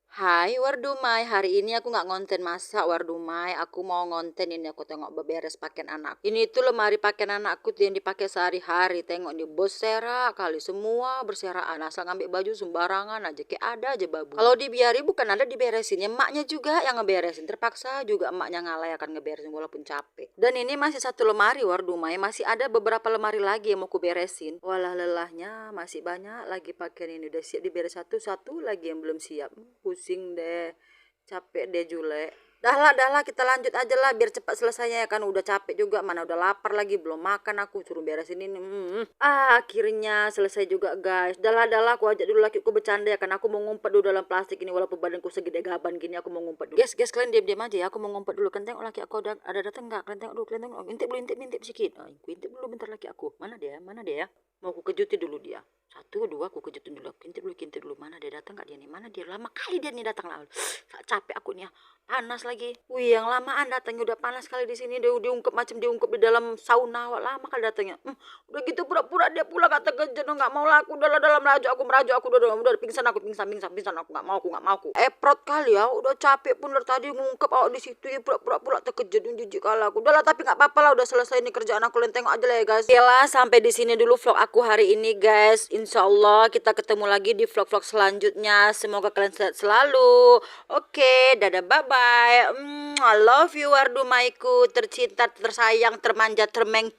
Hai Wardumai, hari ini aku nggak ngonten masak Wardumai. Aku mau ngonten ini, aku tengok beberes pakaian anak. Ini tuh lemari pakaian anakku tuh yang dipakai sehari-hari. Tengok nih berserak kali, semua berserakan. Asal ngambil baju sembarangan aja, kayak ada aja babu. Kalau dibiari bukan ada diberesin, ya emaknya juga yang ngeberesin. Terpaksa juga emaknya ngalah akan ngeberesin walaupun capek. Dan ini masih satu lemari Wardumai, masih ada beberapa lemari lagi yang mau ku beresin. Walah lelahnya, masih banyak lagi pakaian ini. Udah siap diberes satu-satu lagi yang belum siap. Pusing deh, capek deh Jule. Dah lah, kita lanjut aja lah biar cepat selesainya ya kan. Udah capek juga, mana udah lapar lagi, belum makan aku, suruh beresin ini. Akhirnya selesai juga guys. Dah lah, aku ajak dulu lakiku bercanda ya kan. Aku mau ngumpet dulu dalam plastik ini walaupun badanku segede gaban gini, aku mau ngumpet dulu. Guys, kalian diam-diam aja ya, aku mau ngumpet dulu. Kan tengok laki aku ada datang nggak? Kalian tengok dulu, kalian tengok. Intip dulu, intip sedikit. Aku intip dulu bentar laki aku. Mana dia? Mana dia ya? Mau aku kejutin dulu dia. Satu, dua, aku kejutin dulu. Kintip dulu. Mana dia datang nggak dia nih? Mana dia? Lama kali dia nih datang lah. Capek aku nih ya. Panas lagi. Wih, yang lamaan datangnya udah panas kali di sini. Dia diungkep macam diungkep di dalam sauna. Wah, lama kali datangnya. Udah gitu pura-pura dia pulang kata kejadian nggak mau lah aku udah dalam merajuk aku udah pingsan aku aku nggak mau aku eprot kali ya udah capek pun dari tadi ngungkep awak di situ ya pura-pura terkejut jijik kali aku udahlah tapi nggak apa-apa lah udah selesai nih kerjaan aku kalian tengok aja lah ya guys. Oke lah sampai di sini dulu vlog aku hari ini guys. Insyaallah kita ketemu lagi di vlog-vlog selanjutnya. Semoga kalian sehat selalu. Oke, dadah bye bye. I love you Wardumaiku tercinta tersayang termanja termeng.